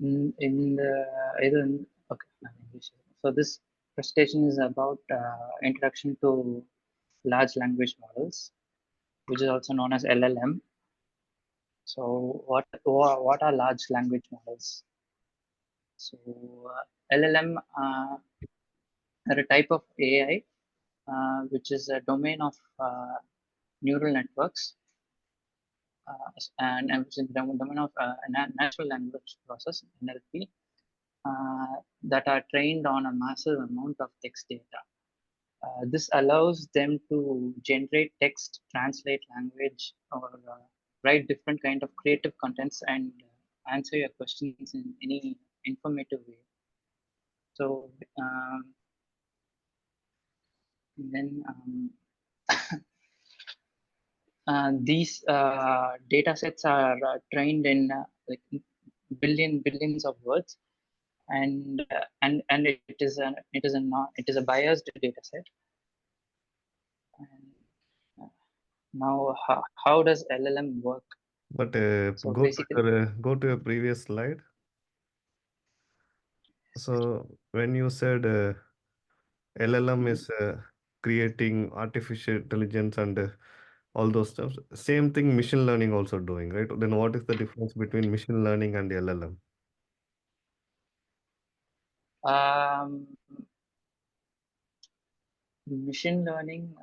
in the either in, okay, English. So this presentation is about introduction to large language models, which is also known as LLM. So what are large language models? So LLM are a type of AI which is a domain of neural networks and which is the domain of natural language process (NLP) that are trained on a massive amount of text data. This allows them to generate text, translate language, or write different kind of creative contents and answer your questions in any informative way. So then these data sets are trained in like billions of words, and it is a biased data set. And now, how does LLM work? But So basically, go to your previous slide. So when you said LLM is creating artificial intelligence and all those stuff, same thing machine learning also doing, right? Then what is the difference between machine learning and LLM? um, machine learning.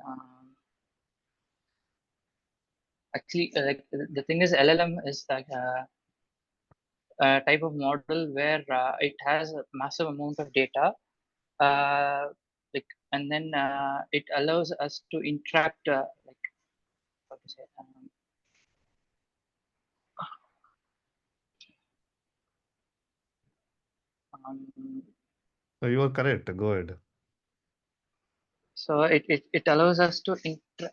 Actually, like the thing is, LLM is like a type of model where it has a massive amount of data, uh, like, and then it allows us to interact, like how to say, um, So you are correct. Go ahead. so it allows us to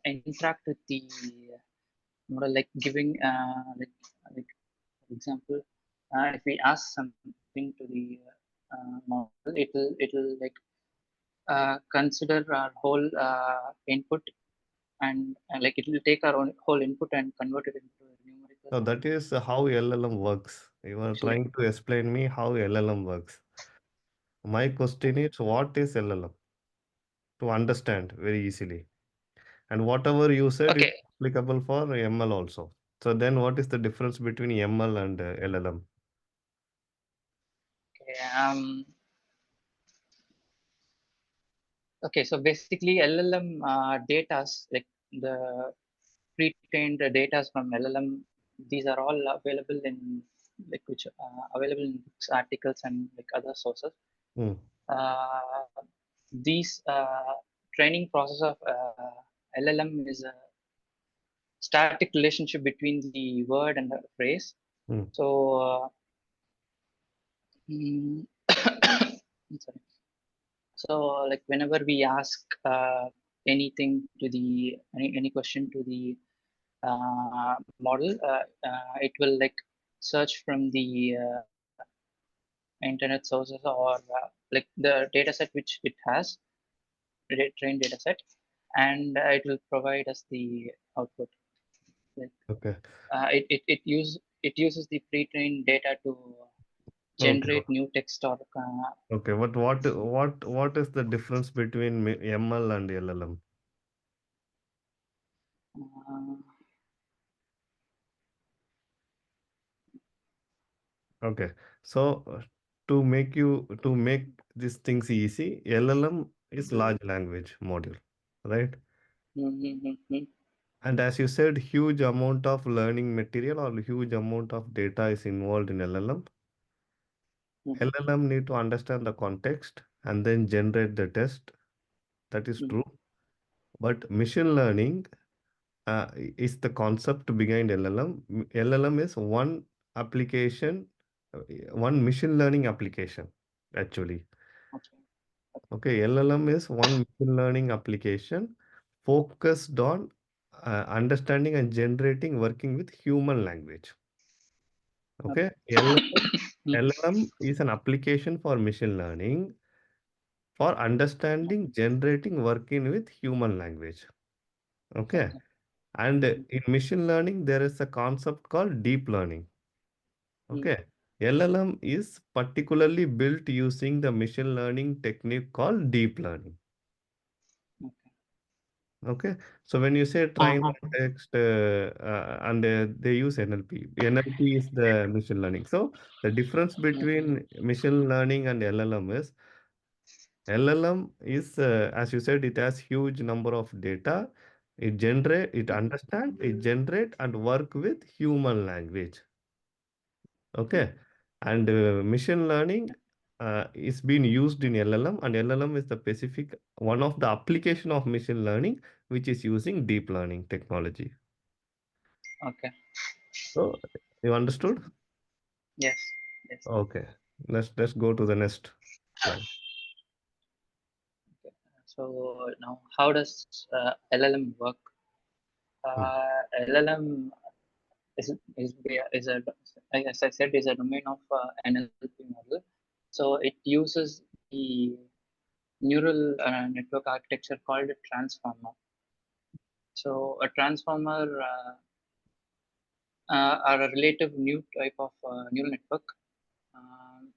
interact with the model, like giving, like for example, if we ask something to the model, it'll like consider our whole input, and like it will take our own whole input and convert it into a numerical So and that is how LLM works. You are actually, trying to explain me how LLM works. My question is, what is LLM? To understand very easily. And whatever you said is okay, applicable for ML also. So then what is the difference between ML and LLM? okay, okay. So basically, LLM data, like the pre-trained data from LLM, these are all available in like which available in books, articles, and like other sources. Hmm. Uh, these training process of LLM is a static relationship between the word and the phrase. Hmm. So, mm, sorry. So like whenever we ask anything to the any question to the model, it will like search from the internet sources or like the data set which it has, trained data set, and it will provide us the output. Like Okay. it uses the pre-trained data to Okay. generate new text or Okay. But what is the difference between ML and LLM? uh, Okay. So to make these things easy, LLM is large language module, right? And as you said, huge amount of learning material or huge amount of data is involved in LLM. LLM need to understand the context and then generate the test. That is true. But machine learning is the concept behind LLM. LLM is one application, uh, one machine learning application, actually. okay. Okay, LLM is one machine learning application focused on understanding and generating working with human language. Okay, LLM is an application for machine learning for understanding, generating, working with human language. Okay, Okay. and in machine learning, there is a concept called deep learning. Mm, Okay, LLM is particularly built using the machine learning technique called deep learning. Okay. Okay, so when you say train Uh-huh. context and they use NLP, NLP is the machine learning. So the difference between machine learning and LLM is LLM is, as you said, it has huge number of data. It understand, it generate and work with human language. Okay, and machine learning is being used in LLM, and LLM is the specific one of the application of machine learning, which is using deep learning technology. Okay. So you understood? Yes. Yes. Okay, let's go to the next slide. Okay. So now, how does LLM work? Hmm. LLM is a, as I said, is a domain of NLP model. So it uses the neural network architecture called a transformer. So a transformer are a relative new type of neural network,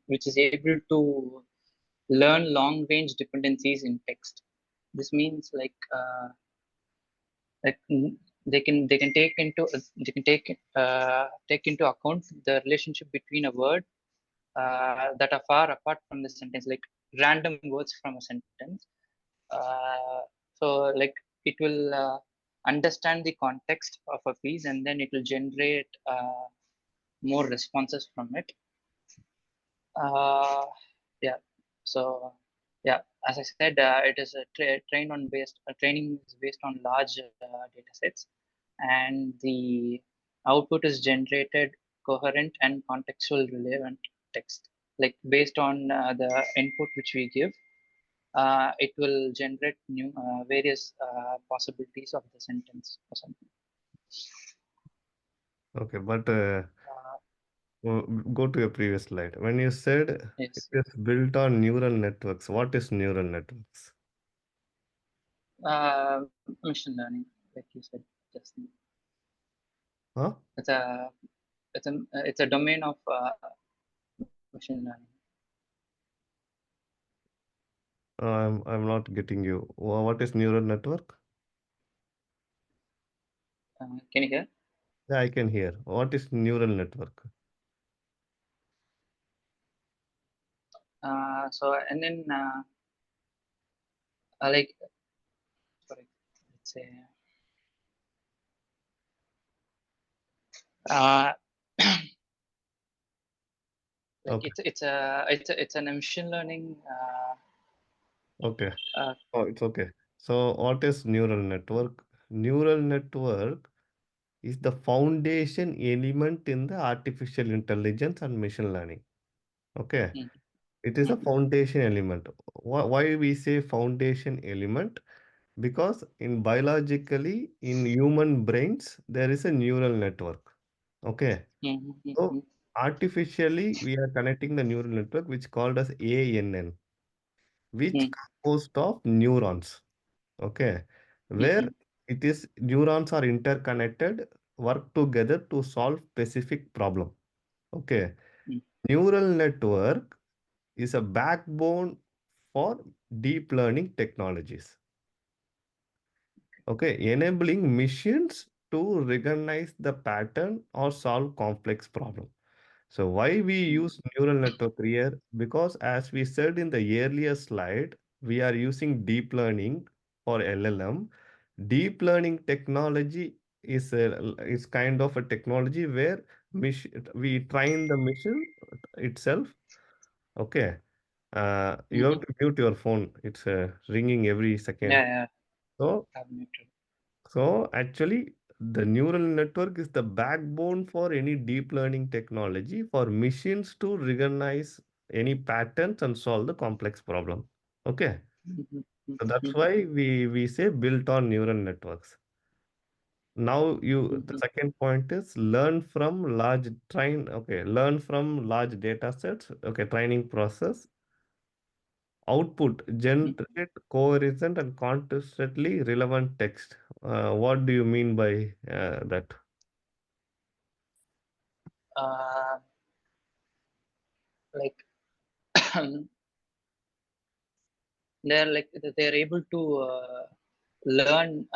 which is able to learn long range dependencies in text. This means they can take into account the relationship between a word that are far apart from the sentence, like random words from a sentence. Uh, so like it will understand the context of a piece, and then it will generate more responses from it. Uh, yeah. So yeah, as I said, it is a trained on based training is based on large data sets, and the output is generated coherent and contextual relevant text. Like based on the input which we give, it will generate new various possibilities of the sentence or something. Okay, but Uh, go to your previous slide. When you said it yes. is built on neural networks, what is neural networks? Machine learning, like you said just now. Huh? It's a domain of machine learning. I'm not getting you. What is neural network? Can you hear? Yeah, I can hear. What is neural network? So and then like sorry, let's say uh, like Okay, it's a machine learning. okay. Uh, Oh, it's okay. So, what is neural network? Neural network is the foundation element in the artificial intelligence and machine learning. Okay, mm, it is a mm, foundation element. Why we say foundation element? Because in biologically, in human brains, there is a neural network. Okay, mm, mm, so mm, artificially, we are connecting the neural network, which called as ANN, which mm, composed of neurons. Okay, where mm, it is neurons are interconnected, work together to solve specific problem. Okay, mm, neural network is a backbone for deep learning technologies. Okay, enabling machines to recognize the pattern or solve complex problem. So why we mm, use neural network here? Because as we said in the earlier slide, we are using deep learning for LLM. Deep learning technology is kind of a technology where we train the machine itself. Okay. You have mm. to mute your phone. It's ringing every Yeah, second. yeah. So I've muted. actually, the neural network is the backbone for any deep learning technology for machines to recognize any patterns and solve the complex problem. Okay, Mm, mm, so that's mm, why we say built on neural networks. Now mm, the mm, second point is learn from large train. Okay, learn from large data sets. Okay, training process. Output mm. generate coherent and contextually relevant text. What do you mean by that? Uh, like they're able to learn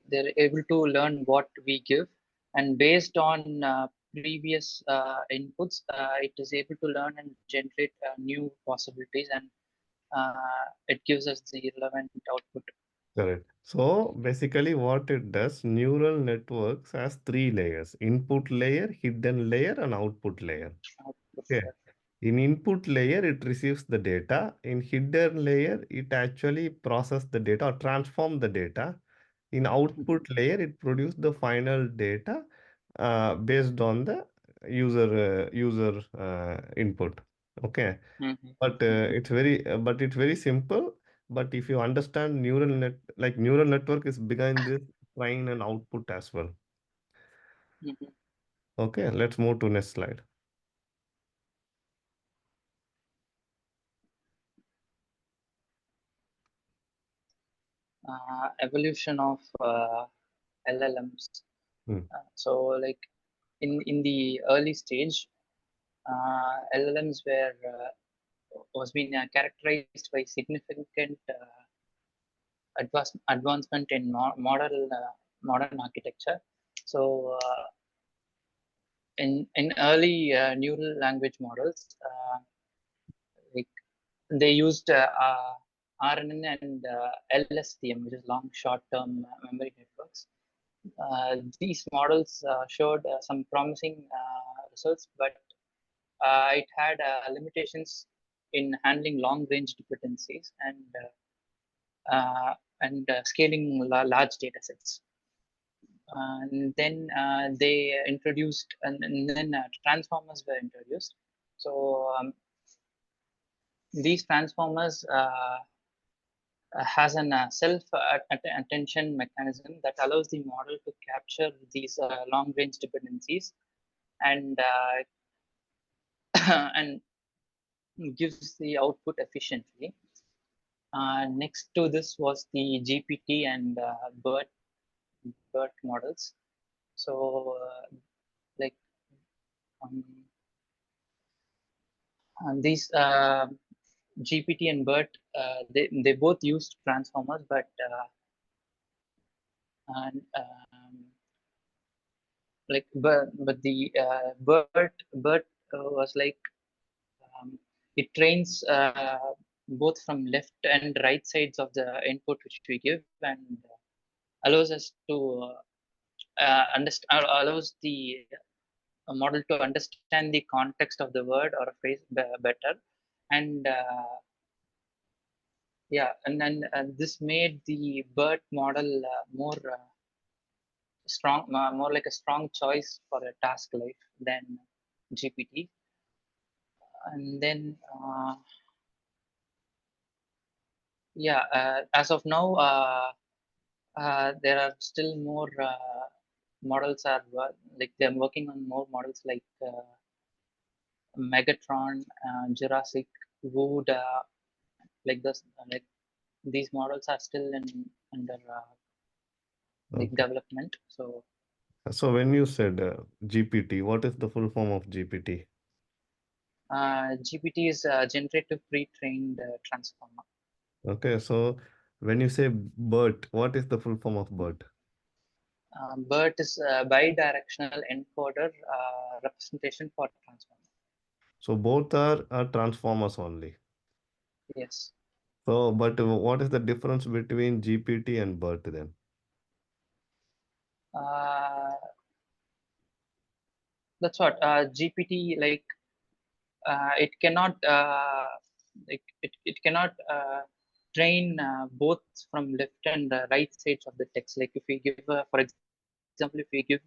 they're able to learn what we give, and based on previous inputs, it is able to learn and generate new possibilities, and it gives us the relevant output. Correct. So basically what it does, neural networks has three layers: input layer, hidden layer, and output layer. Output. Okay. In input layer, it receives the data. In hidden layer, it actually process the data or transform the data. In output layer, it produce the final data based on the user input. Okay. Mm-hmm. But Mm-hmm. it's very simple. But if you understand neural network is behind this train and output as well. Mm-hmm. Okay, let's move to next slide. Evolution of LLMs. Hmm. So like in the early stage, LLMs were was being characterized by significant advancement in modern architecture. So in early neural language models, like they used RNN and LSTM, which is long short-term memory networks. These models showed some promising results, but it had limitations in handling long-range dependencies and scaling large data sets. And then they introduced, and then transformers were introduced. So these transformers has an self attention mechanism that allows the model to capture these long range dependencies and and gives the output efficiently. Next to this was the GPT and BERT models. So like um, these GPT and BERT, they both used transformers, and but the BERT was like it trains both from left and right sides of the input which we give, and allows us to understand, allows the model to understand the context of the word or a phrase better, and yeah, and then this made the BERT model more strong, more like a strong choice for a task life than GPT. And then yeah, as of now, there are still more models are like they're working on more models like Megatron, Jurassic, Wood, like this, like these models are still in under like Okay. development. So So when you said GPT, what is the full form of GPT? GPT is generative pre-trained transformer. Okay, so when you say BERT, what is the full form of BERT? BERT is bidirectional encoder representation for transformer. So both are transformers only. Yes. So, but what is the difference between GPT and BERT then? Uh, that's what GPT like. It cannot it cannot train both from left and right sides of the text. Like if we give, for example, if we give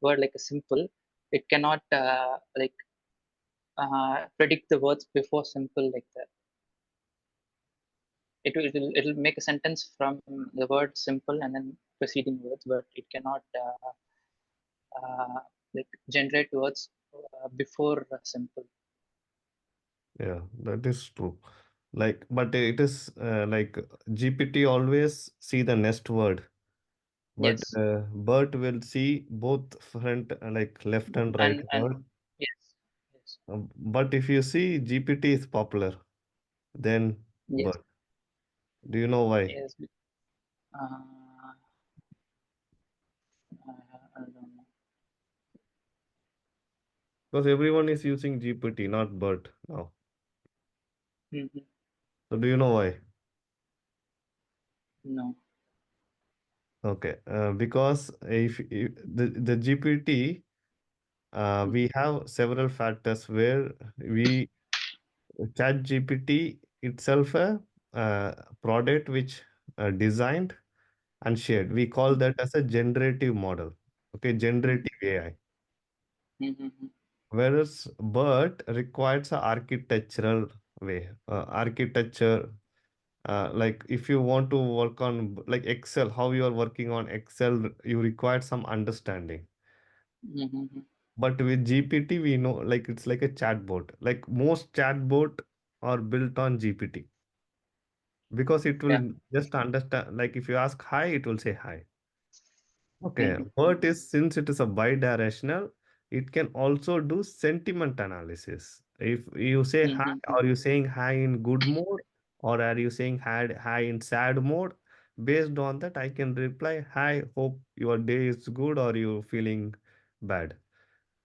word like a simple, it cannot predict the words before simple like that. It'll make a sentence from the word simple and then preceding words, but it cannot like generate words before simple. Yeah, that is true. Like, but it is like GPT always see the next word, but Yes, BERT will see both front, like left and right and word. yes, yes. But if you see GPT is popular, then Yes. BERT. Do you know why? Yes. Uh, I don't know. Because everyone is using GPT, not BERT now. Mhm. So do you know why? No. Okay, because if the GPT, Mhm. we have several factors where we Chat GPT itself a product which designed and shared. We call that as a generative model. Okay, Mhm. generative AI. Mhm. Whereas BERT requires a architectural way, architecture. Like if you want to work on like Excel, how you are working on Excel, you require some understanding. Mhm. But with GPT, we know like it's like a chatbot. Like most chatbot are built on GPT because it Yeah. will just understand. Like if you ask hi, it will say hi. Okay, Mhm. BERT is since it is a bidirectional, it can also do sentiment analysis. If you say hi, Mhm. are you saying hi in good mode or are you saying hi in sad mode? Based on that, I can reply, hi, hope your day is good or you feeling bad.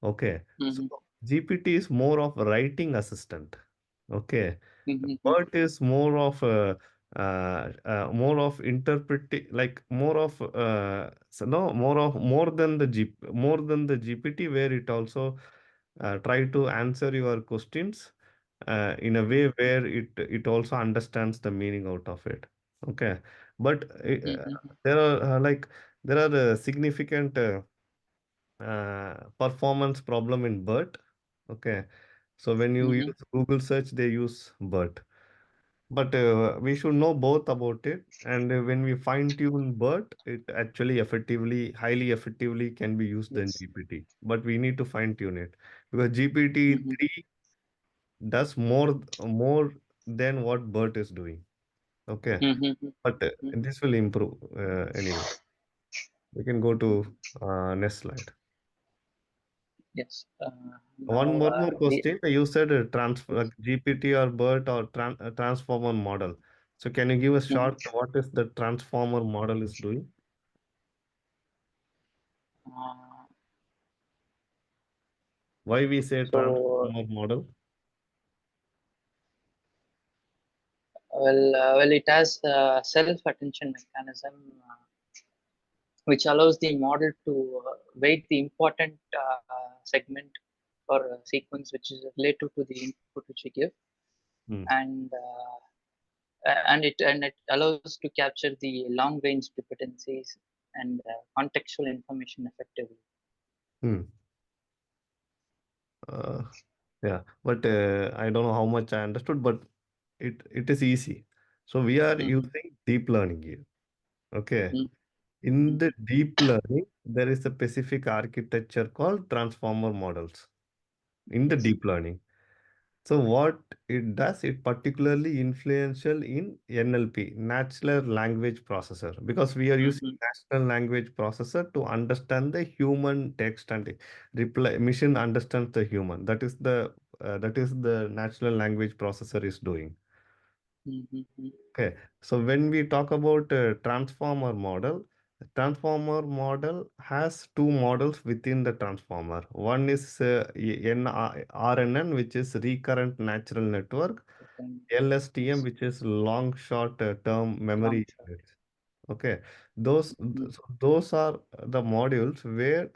Okay, so Mhm. GPT is more of a writing assistant. Okay, Mhm. BERT is more of a more of interpreting, like more of so no more than the more than the GPT, where it also try to answer your questions in a way where it also understands the meaning out of it. Okay, but Mhm. there are there are significant performance problem in BERT. Okay, so when you Mhm. use Google search, they use BERT. But we should know both about it. And when we fine tune BERT, it actually effectively, highly effectively can be used in Yes. GPT. But we need to fine tune it because Mhm. GPT-3 does more than what BERT is doing. Okay, Mhm. but this will improve anyway. We can go to next slide. Yes. One Now more we question. You said GPT or BERT or transformer model. So can you give a Mhm. short what is the transformer model is doing? uh, Why we say so transformer model? well, it has a self-attention mechanism which allows the model to weight the important segment or sequence which is related to the input which we give, Hmm. and it allows to capture the long range dependencies and contextual information effectively. Hmm. Uh, yeah, but I don't know how much I understood, but it is easy. So we are Mm-hmm. using deep learning here. Okay. Mm-hmm. In the deep learning, there is a specific architecture called transformer models in the Yes. deep learning. So what it does, it particularly influential in NLP, natural language processor, because we are using Mm-hmm. natural language processor to understand the human text and reply. Machine understands the human. That is the natural language processor is doing. Mm-hmm. Okay, so when we talk about transformer model has two models within the transformer. One is RNN, which is recurrent natural network, LSTM, Yes. which is long short term Long memory shot. units. Okay, those Mm-hmm. so those are the modules where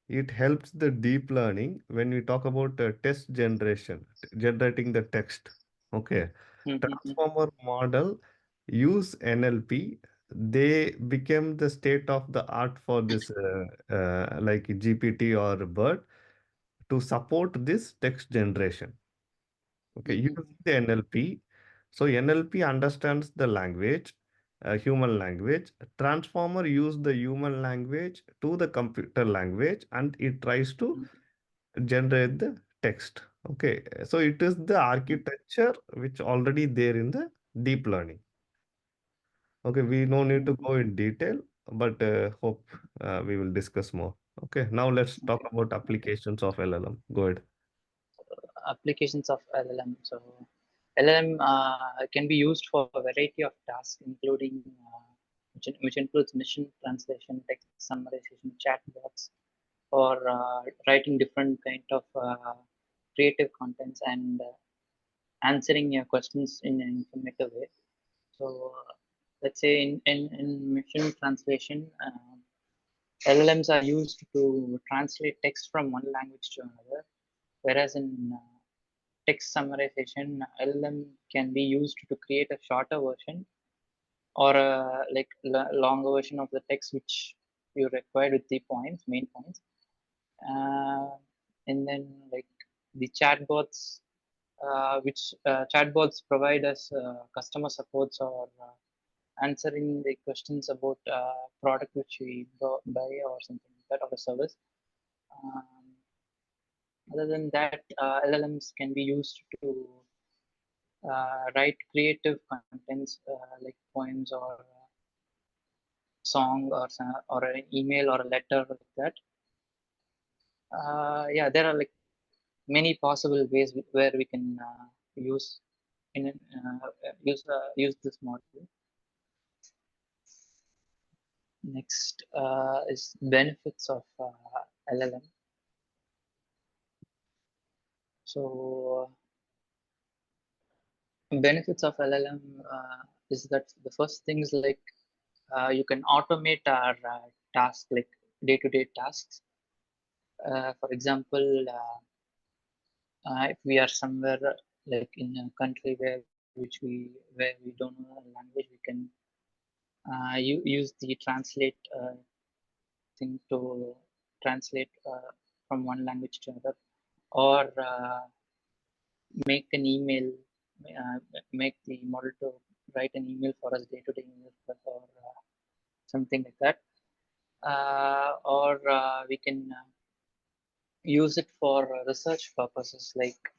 it helps the deep learning when we talk about text generation, generating the text. Okay, Mm-hmm. transformer model use NLP. They became the state of the art for this, like GPT or BERT, to support this text generation. Okay, Mm-hmm. using the NLP. So NLP understands the language, human language. Transformer use the human language to the computer language, and it tries to generate the text. Okay, so it is the architecture which already there in the deep learning. Okay, we no need to Mm-hmm. go in detail, but hope we will discuss more. Okay, now let's talk about Okay. applications of LLM. Go ahead. applications of LLM. So LLM can be used for a variety of tasks, including which includes mission translation, text summarization, chatbots, or writing different kind of creative contents and answering your questions in an informative way. So let's say in mission translation, LLMs are used to translate text from one language to another, whereas in text summarization, LLM can be used to create a shorter version or a longer version of the text which you require with the points, main points. Uh, and then like the chatbots, which chatbots provide us customer supports or answering the questions about product which we buy or something like that, or a service. Um, Other than that, LLMs can be used to write creative contents like poems or song or an email or a letter like that. Yeah, there are like many possible ways where we can use this model. Next is benefits of LLM. So benefits of LLM is that the first thing is like you can automate our tasks, like day-to-day tasks. For example, if we are somewhere like in a country where we don't know the language, we can use the translate thing to translate from one language to another, or make an email, uh, make the model to write an email for us, day-to-day email for us, or something like that. Or we can use it for research purposes, like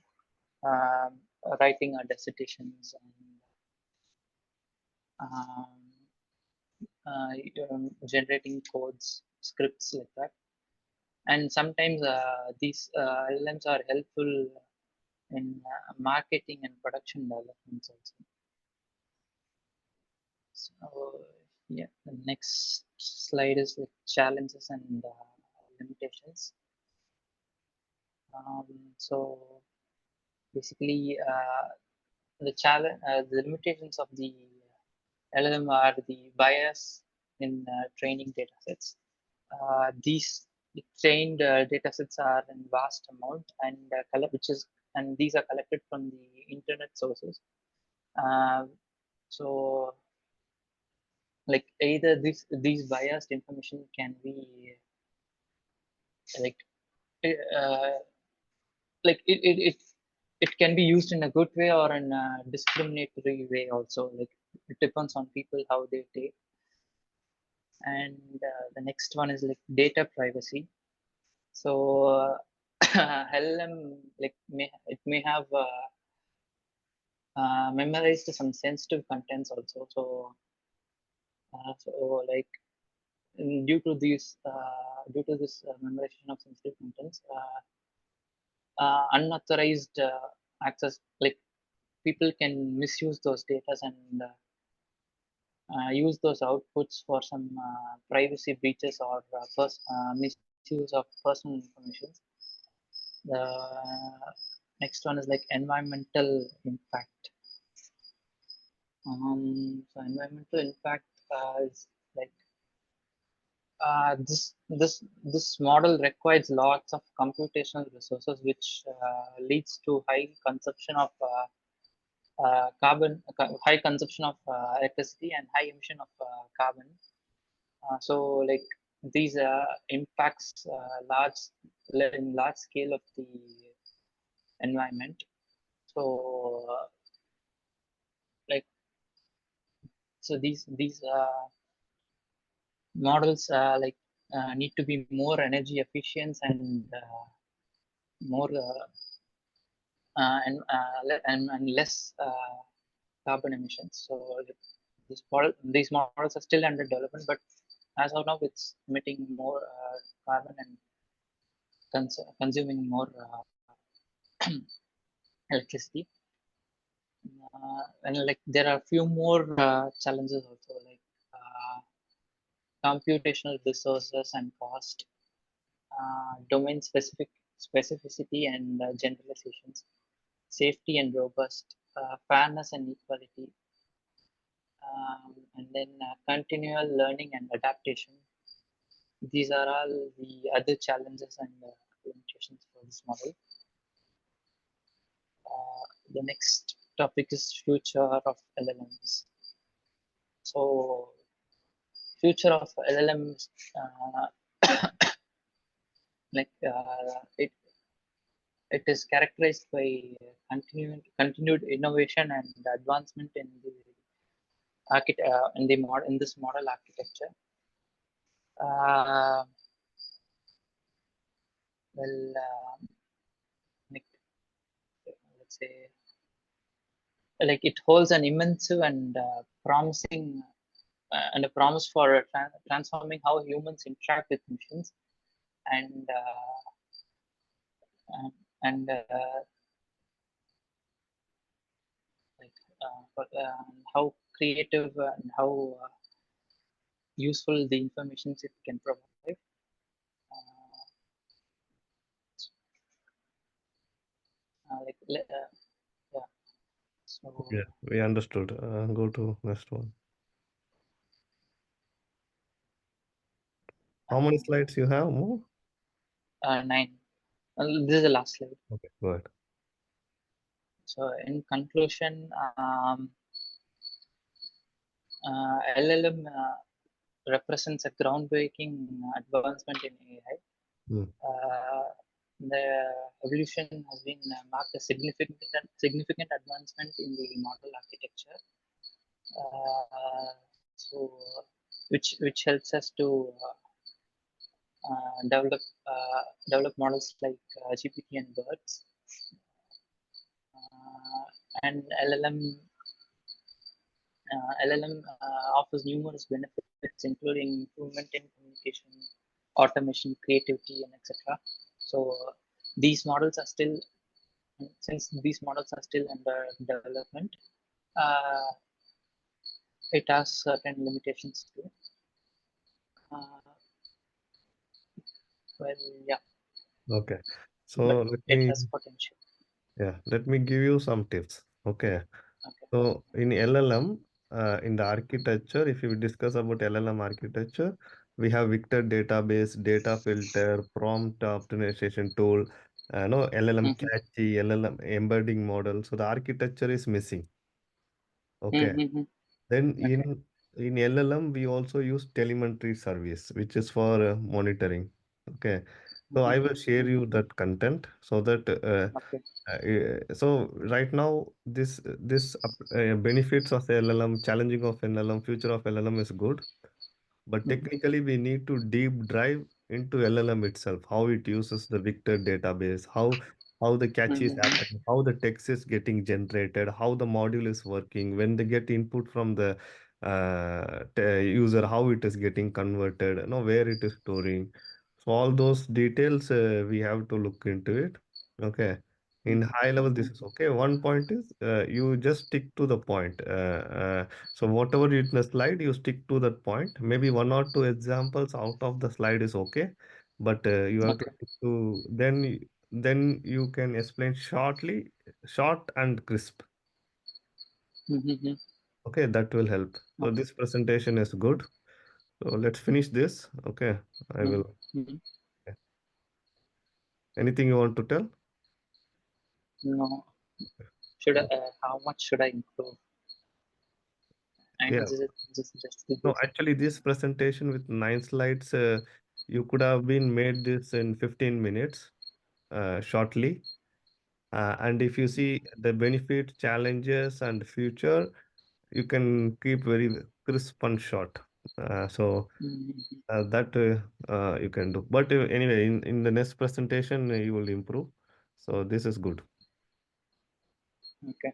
um, writing our dissertations and um, uh, generating codes, scripts like that. And sometimes these LLMs are helpful in marketing and production developments also. So yeah, the next slide is like challenges and limitations. So basically, the limitations of the LLM are the bias in training datasets. These trained datasets are in vast amount and these are collected from the internet sources. Uh, so like either these biased information can be like uh, it can be used in a good way or in a discriminatory way also. Like it depends on people how they take. And the next one is like data privacy. So LLM like it may have memorized some sensitive contents also. So like due to this memorization of sensitive contents, unauthorized access, like people can misuse those data and use those outputs for some privacy breaches or misuse of personal information. The next one is like environmental impact. So environmental impact is like this model requires lots of computational resources, which leads to high consumption of electricity and high emission of carbon. So like these impacts in large scale of the environment. So like these models need to be more energy efficient and more and less carbon emissions. So these models are still under development, but as of now, it's emitting more carbon and consuming more electricity. And like there are a few more challenges also, like computational resources and cost, domain specificity and generalizations, safety and robust, fairness and equality, and then continual learning and adaptation. These are all the other challenges and limitations for this model. The next topic is future of LLMs. So, future of LLMs, like it is characterized by continued innovation and advancement in the in this model architecture. Uh, well, like, let's say, like it holds an immense and promising and a promise for transforming how humans interact with machines and uh, and like how creative and how useful the information it can provide. Like yeah, so Yeah, we understood. Go to next one. How many uh, slides you have more? 9. This is the last slide. Okay, go ahead. So in conclusion, LLM represents a groundbreaking advancement in AI. Hmm. The evolution has been marked a significant advancement in the model architecture. So, which helps us to develop models like GPT and BERTs, and LLM offers numerous benefits, including improvement in communication, automation, creativity, and etc. So these models are still, since these models are still under development, uh, it has certain limitations too. Uh, well, yeah, Okay. but So it has potential. let me give you some tips. Okay. Okay. So in LLM, in the architecture, if we discuss about LLM architecture, we have vector database, data filter, prompt optimization tool, no LLM Mm-hmm. catchy, LLM embedding model. So the architecture is missing. Okay. Mm-hmm. Then Okay. in LLM, we also use telemetry service, which is for monitoring. Okay. So I will share Mm-hmm. you that content so that Okay. so right now this benefits of LLM, challenging of LLM, future of LLM is good. But Mm-hmm. technically, we need to deep dive into LLM itself, how it uses the vector database, how the catch is Mm-hmm. happening, how the text is getting generated, how the module is working, when they get input from the user, how it is getting converted, where it is storing. So all those details we have to look into it. Okay. In high level, this is okay. One point is you just stick to the point. So whatever you in the slide, you stick to that point. Maybe one or two examples out of the slide is okay, but you have to Okay. stick to then you can explain shortly, short and crisp. Mm-hmm. Okay, that will help. So Okay. this presentation is good. So let's finish this. Okay, I will. Mm-hmm. Anything you want to tell? No. Should I, how much should I improve? And Yeah. just the No, basic. actually, this presentation with 9 slides, you could have been made this in 15 minutes, shortly. And if you see the benefit, challenges, and future, you can keep very crisp and short. So Mm-hmm. that you can do. But anyway, in the next presentation, you will improve. So this is good. Okay.